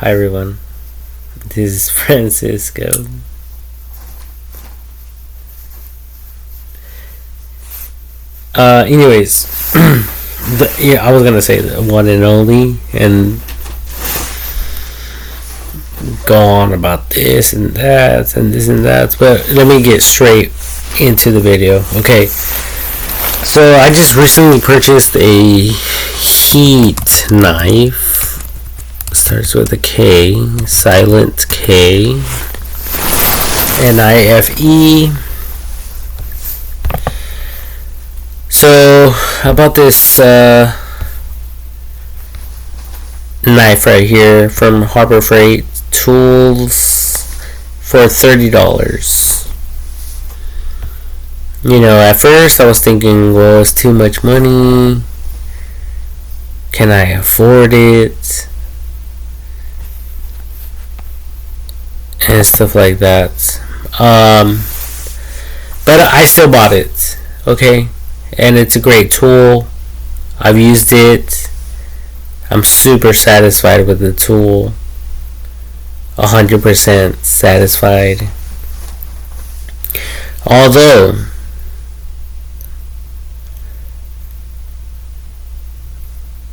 Hi everyone, this is Francisco. Anyways, I was gonna say the one and only, and go on about this and that and this and that, but let me get straight into the video. Okay, so I just recently purchased a heat knife. Starts with a K, silent K, NIFE. So about this knife right here from Harbor Freight Tools for $30. You know, at first I was thinking, well, it's too much money. Can I afford it? And stuff like that. But I still bought it. Okay? And it's a great tool. I've used it. I'm super satisfied with the tool. 100% satisfied. Although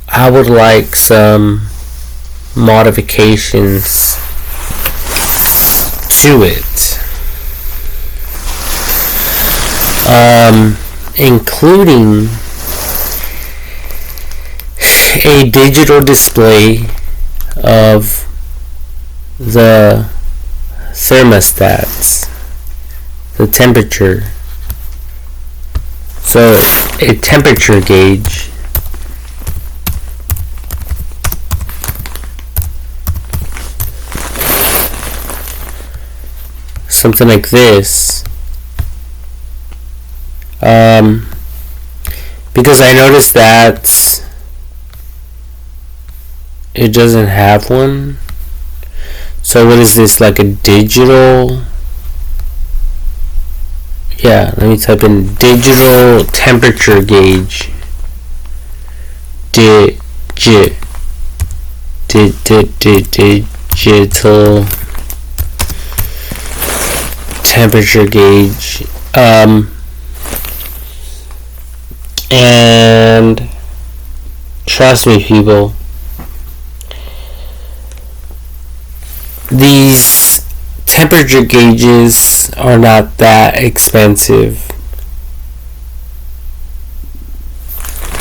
I would like some modifications to it, including a digital display of the thermostats, the temperature, so a temperature gauge. Something like this, because I noticed that it doesn't have one. So what is this, like a digital? Yeah, let me type in digital temperature gauge. Digital temperature gauge, and trust me, people, these temperature gauges are not that expensive.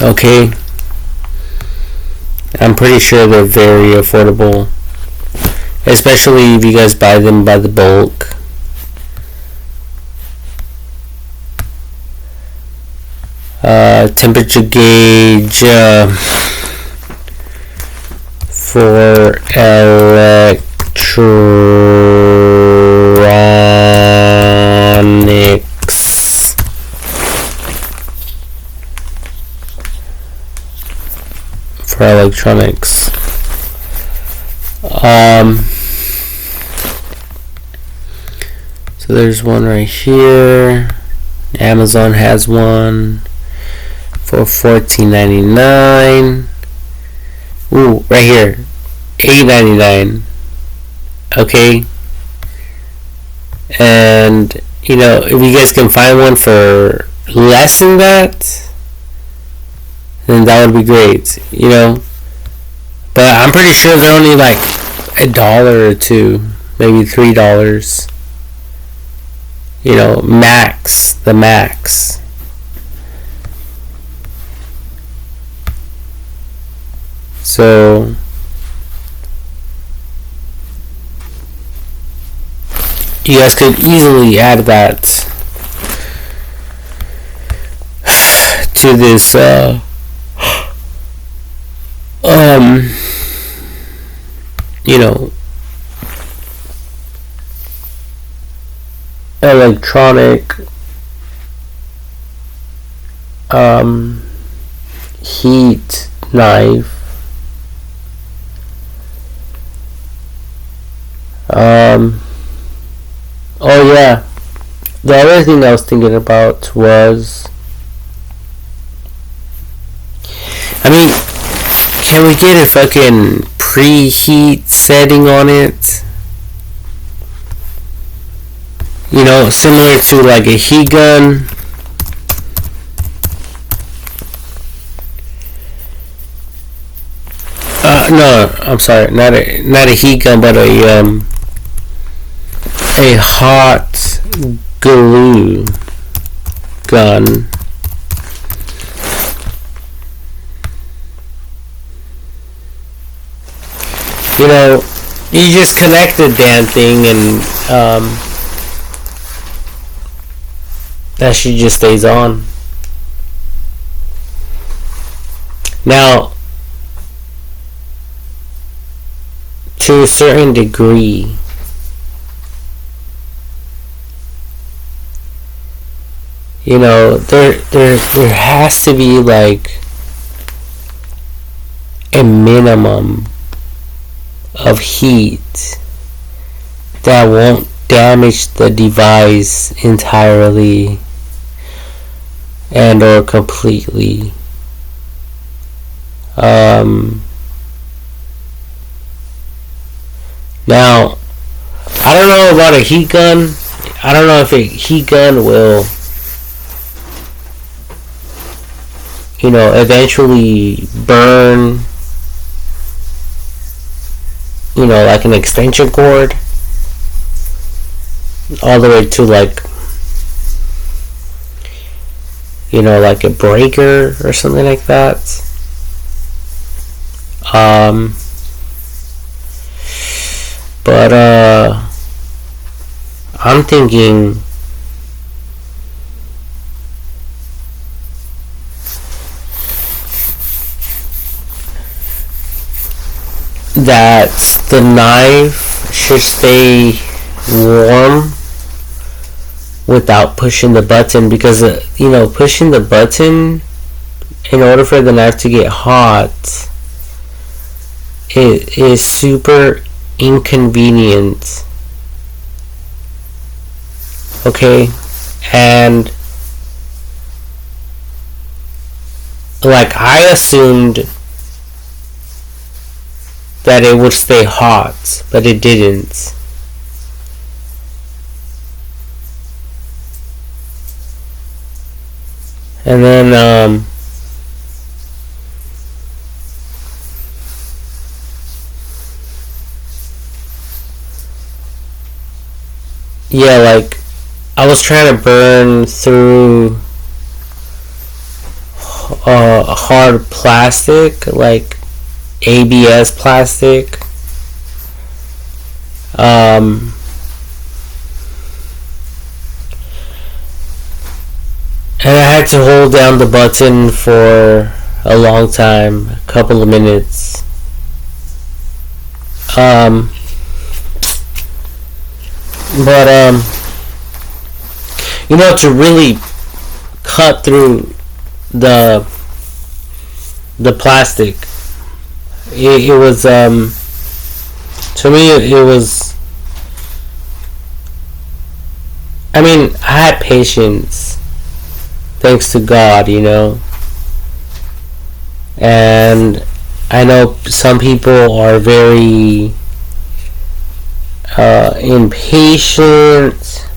Okay, I'm pretty sure they're very affordable, especially if you guys buy them by the bulk. Temperature gauge for electronics. For electronics. So there's one right here. Amazon has one for $14.99. Ooh, right here, $8.99. Okay, and you know, if you guys can find one for less than that, then that would be great. You know, but I'm pretty sure they're only like $1 or $2, maybe $3. You know, max, the max. So you guys could easily add that to this you know, electronic heat knife. Oh yeah, the other thing I was thinking about was, I mean, can we get a fucking preheat setting on it. You know, similar to like a heat gun. No, I'm sorry, not a heat gun, but a hot glue gun. You know, you just connect the damn thing and that shit just stays on. Now, to a certain degree, you know, there has to be like a minimum of heat that won't damage the device entirely and or completely. Now, I don't know about a heat gun. I don't know if a heat gun will, you know, eventually burn, you know, like an extension cord all the way to like, you know, like a breaker or something like that. But I'm thinking that the knife should stay warm without pushing the button, because you know, pushing the button in order for the knife to get hot, it is super inconvenient. Okay, and like I assumed that it would stay hot, but it didn't. And then yeah, like I was trying to burn through hard plastic, like ABS plastic. And I had to hold down the button for a long time, a couple of minutes. But you know, to really cut through the plastic, it was to me it was, I mean, I had patience, thanks to God, you know. And I know some people are very impatient.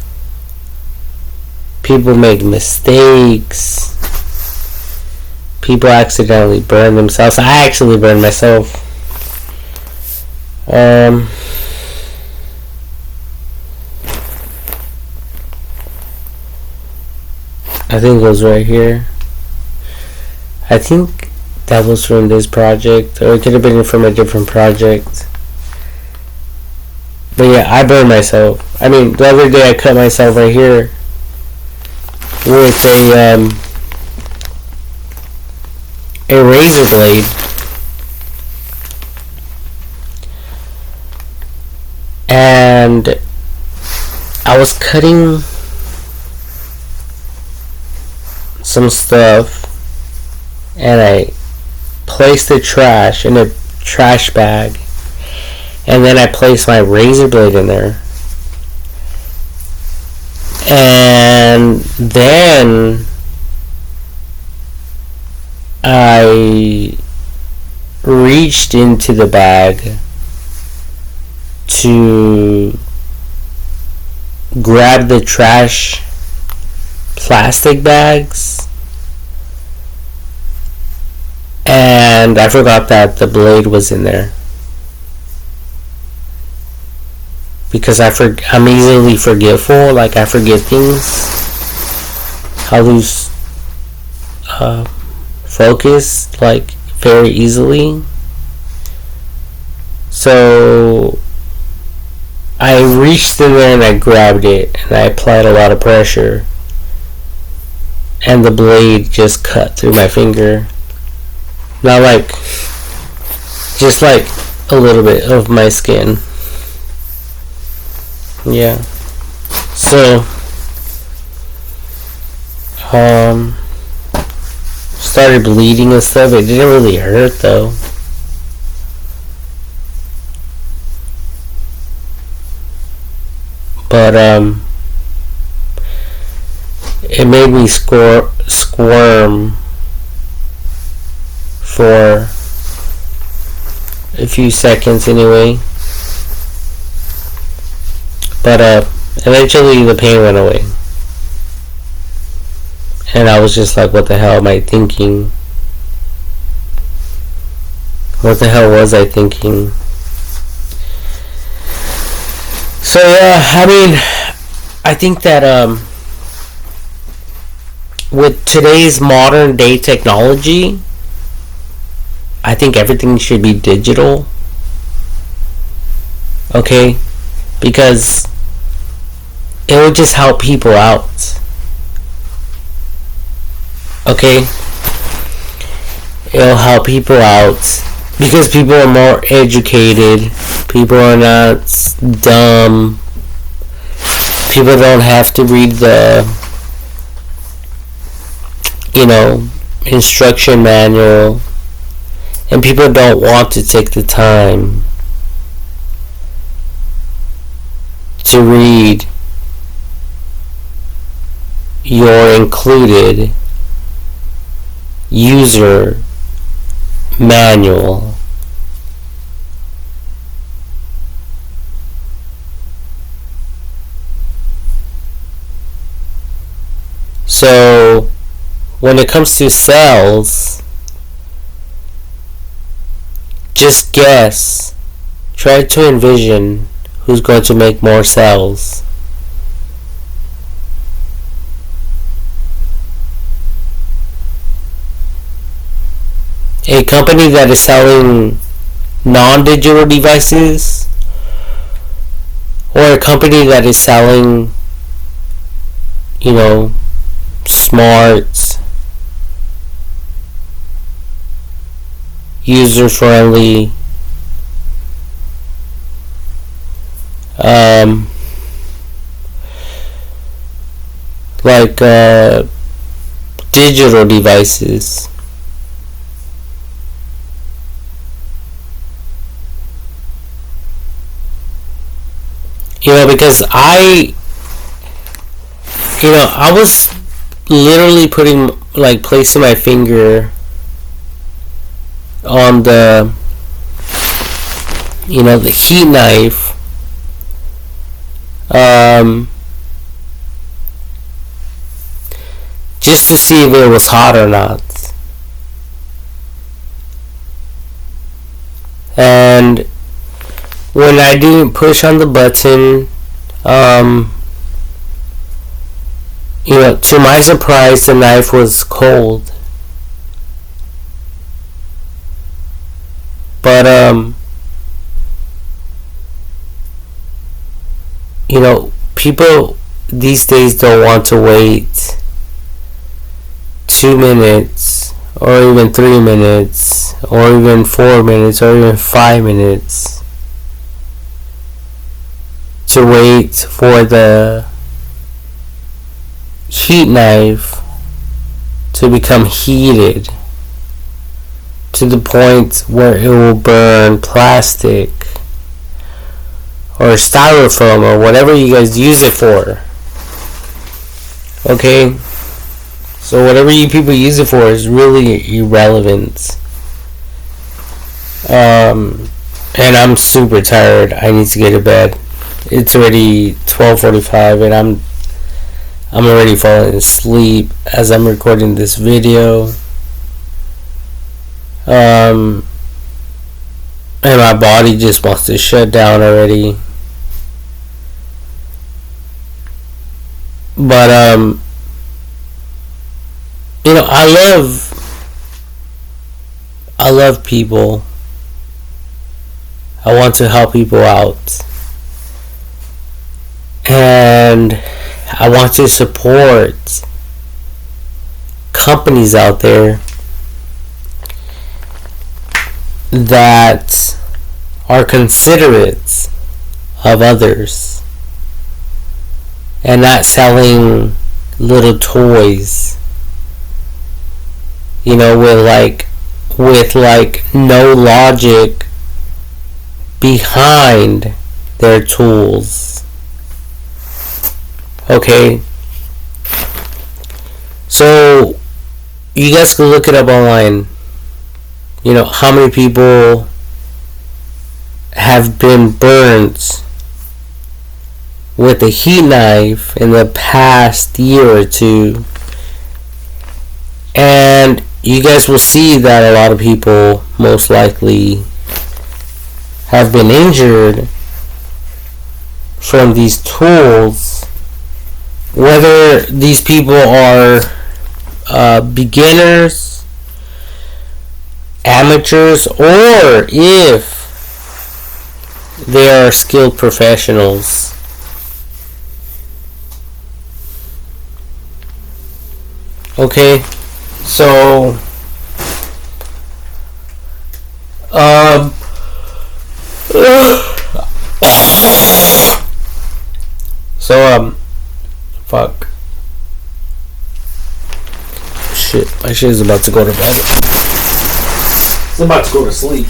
People make mistakes. People accidentally burn themselves. I actually burned myself. I think it was right here. I think that was from this project, or it could have been from a different project. But yeah, I burned myself. I mean, the other day I cut myself right here with a razor blade. And I was cutting some stuff, and I placed the trash in a trash bag, and then I placed my razor blade in there, and then I reached into the bag to grab the trash plastic bags, and I forgot that the blade was in there. Because I'm easily forgetful. Like, I forget things. I lose focus, like, very easily. So I reached in there and I grabbed it, and I applied a lot of pressure, and the blade just cut through my finger. Not like, just like a little bit of my skin. Yeah. So, started bleeding and stuff. It didn't really hurt though. But it made me squirm for a few seconds anyway. But eventually the pain went away. And I was just like, what the hell am I thinking? What the hell was I thinking? So yeah, I mean, I think that with today's modern day technology, I think everything should be digital. Okay? Because it would just help people out. Okay? It'll help people out because people are more educated. People are not dumb. People don't have to read the, instruction manual. And people don't want to take the time to read your included user manual. So when it comes to cells, just guess. Try to envision who's going to make more cells. A company that is selling non-digital devices, or a company that is selling, smart, user-friendly, digital devices. Because I was literally placing my finger on the heat knife, just to see if it was hot or not. And when I didn't push on the button, to my surprise, the knife was cold. But, people these days don't want to wait 2 minutes, or even 3 minutes, or even 4 minutes, or even 5 minutes to wait for the heat knife to become heated to the point where it will burn plastic or styrofoam or whatever you guys use it for. Okay? So whatever you people use it for is really irrelevant. And I'm super tired. I need to get to bed. It's already 12:45, and I'm already falling asleep as I'm recording this video. And my body just wants to shut down already. But I love people. I want to help people out. And I want to support companies out there that are considerate of others and not selling little toys, with no logic behind their tools. Okay, so you guys can look it up online. How many people have been burnt with a heat knife in the past year or two. And you guys will see that a lot of people most likely have been injured from these tools, whether these people are beginners, amateurs, or if they are skilled professionals. Okay, so fuck. Shit, my shit is about to go to bed. It's about to go to sleep.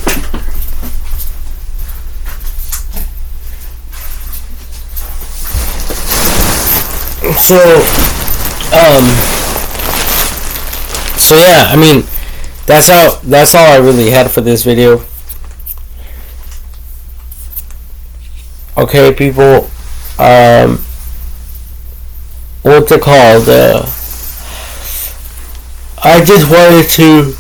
So yeah, I mean, that's all I really had for this video. Okay, people, what's it called? I just wanted to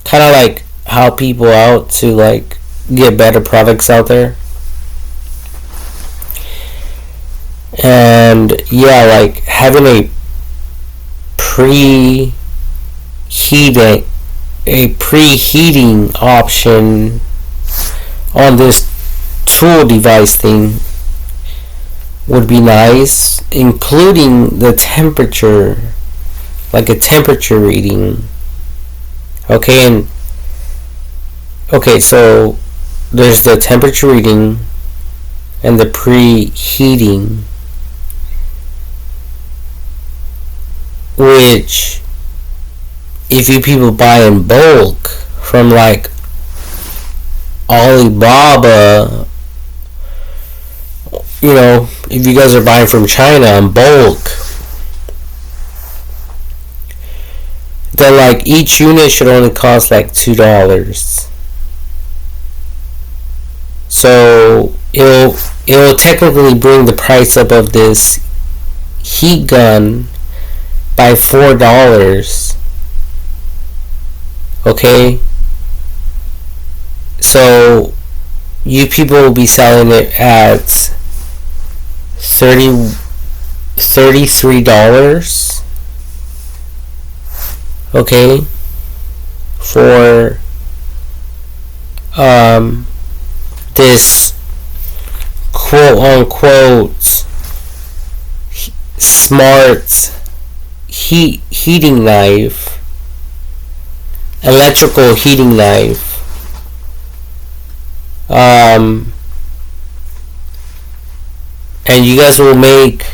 kind of like help people out to like get better products out there. And yeah, like having a preheating option on this tool device thing would be nice, including the temperature, like a temperature reading. Okay, so there's the temperature reading and the preheating, which if you people buy in bulk from like Alibaba, if you guys are buying from China in bulk, then like each unit should only cost like $2. So it'll technically bring the price up of this heat gun by $4. Okay, so you people will be selling it at $33. Okay, for this quote unquote smart heating knife, electrical heating knife. And you guys will make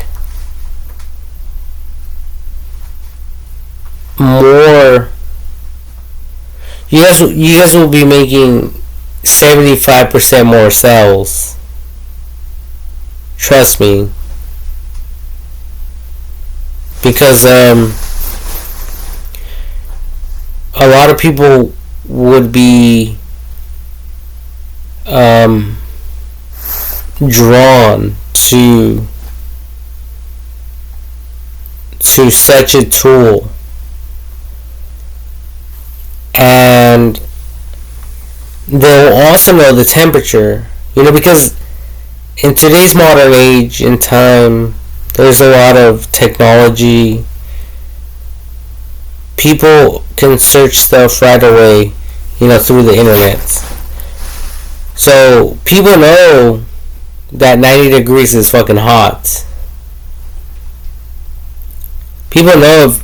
more. You guys will be making 75% more sales. Trust me. Because a lot of people would be drawn to such a tool, and they'll also know the temperature, because in today's modern age and time, there's a lot of technology. People can search stuff right away, through the internet. So people know that 90 degrees is fucking hot. People know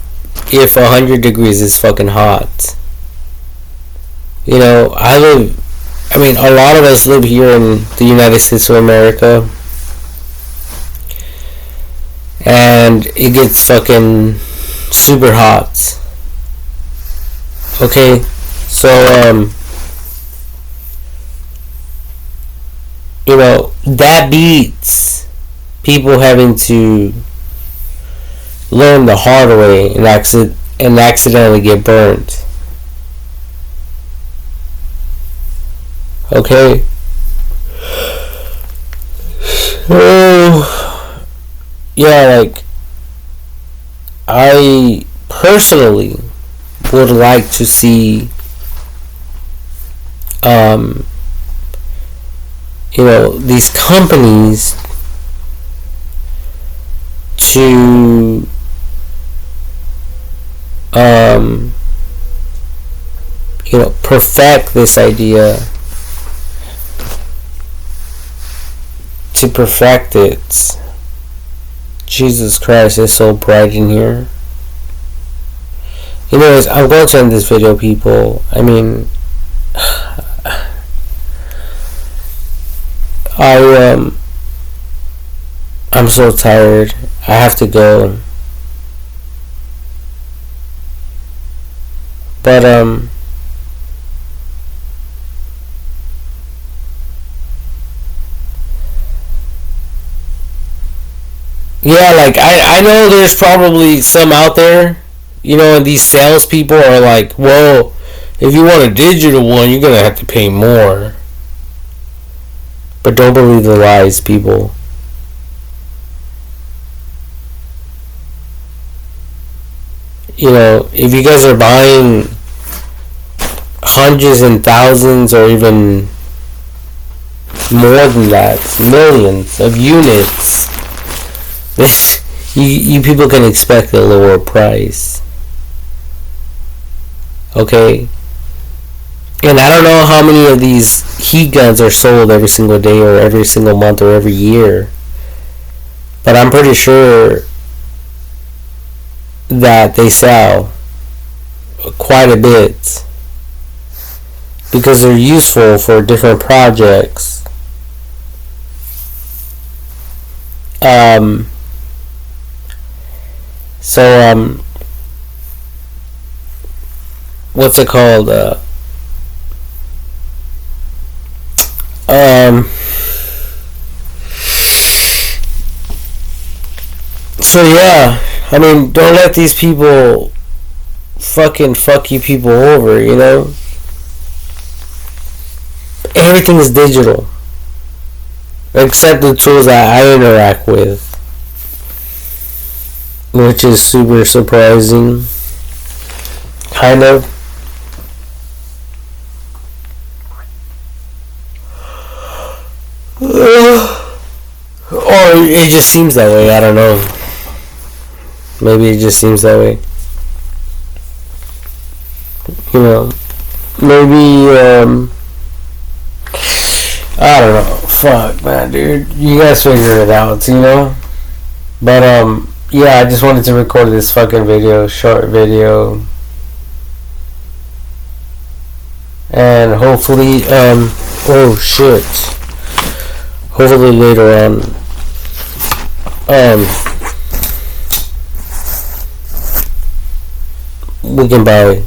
if 100 degrees is fucking hot. A lot of us live here in the United States of America, and it gets fucking super hot. Okay, so that beats people having to learn the hard way and accidentally get burnt. Okay. So, yeah, I personally would like to see these companies to perfect this idea, to perfect it. Jesus Christ, it's so bright in here. Anyways, I'm going to end this video, people. I'm so tired. I have to go. But yeah, I know there's probably some out there, and these salespeople are like, well, if you want a digital one, you're gonna have to pay more. But don't believe the lies, people. If you guys are buying hundreds and thousands or even more than that, millions of units, you people can expect a lower price. Okay? And I don't know how many of these heat guns are sold every single day or every single month or every year, but I'm pretty sure that they sell quite a bit because they're useful for different projects. What's it called? So yeah, don't let these people fucking fuck you people over, Everything is digital. Except the tools that I interact with. Which is super surprising. Kind of. Or it just seems that way, I don't know. Maybe it just seems that way. Maybe, I don't know. Fuck, man, dude. You guys figure it out, But, yeah, I just wanted to record this fucking short video. And hopefully, oh shit. Hopefully later on, we can buy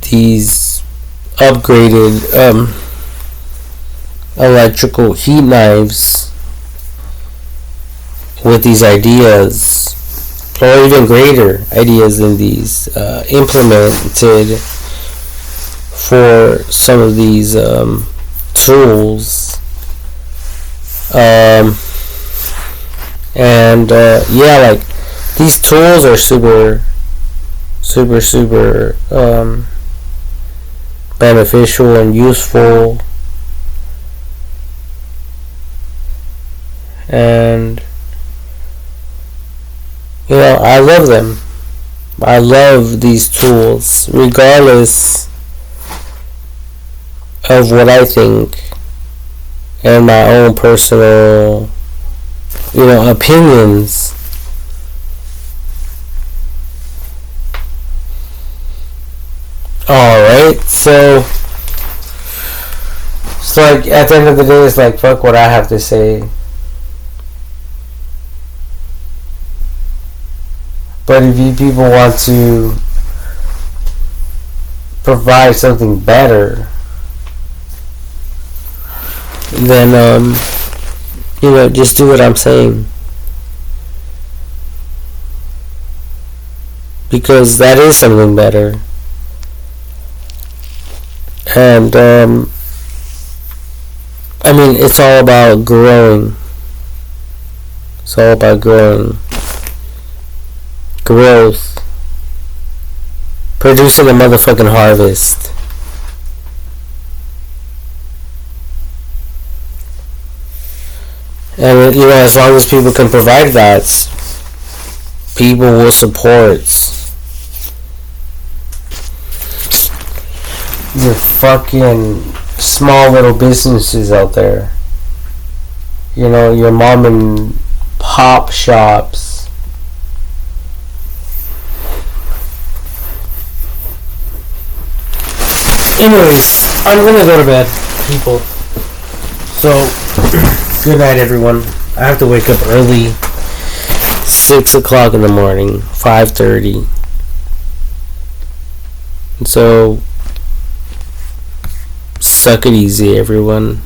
these upgraded, electrical heat knives with these ideas, or even greater ideas than these implemented for some of these tools. And yeah, like these tools are super beneficial and useful, and you know, I love them. I love these tools regardless of what I think and my own personal, you know, opinions. Alright, so it's like at the end of the day, it's like fuck what I have to say. But if you people want to provide something better, then you know, just do what I'm saying, because that is something better. And I mean, it's all about growing. It's all about growing. Growth. Producing a motherfucking harvest. And you know, as long as people can provide that, people will support your fucking small little businesses out there. You know, your mom and pop shops. Anyways, I'm gonna go to bed, people. So, good night, everyone. I have to wake up early. 6 o'clock in the morning. 5:30. So, suck it easy, everyone.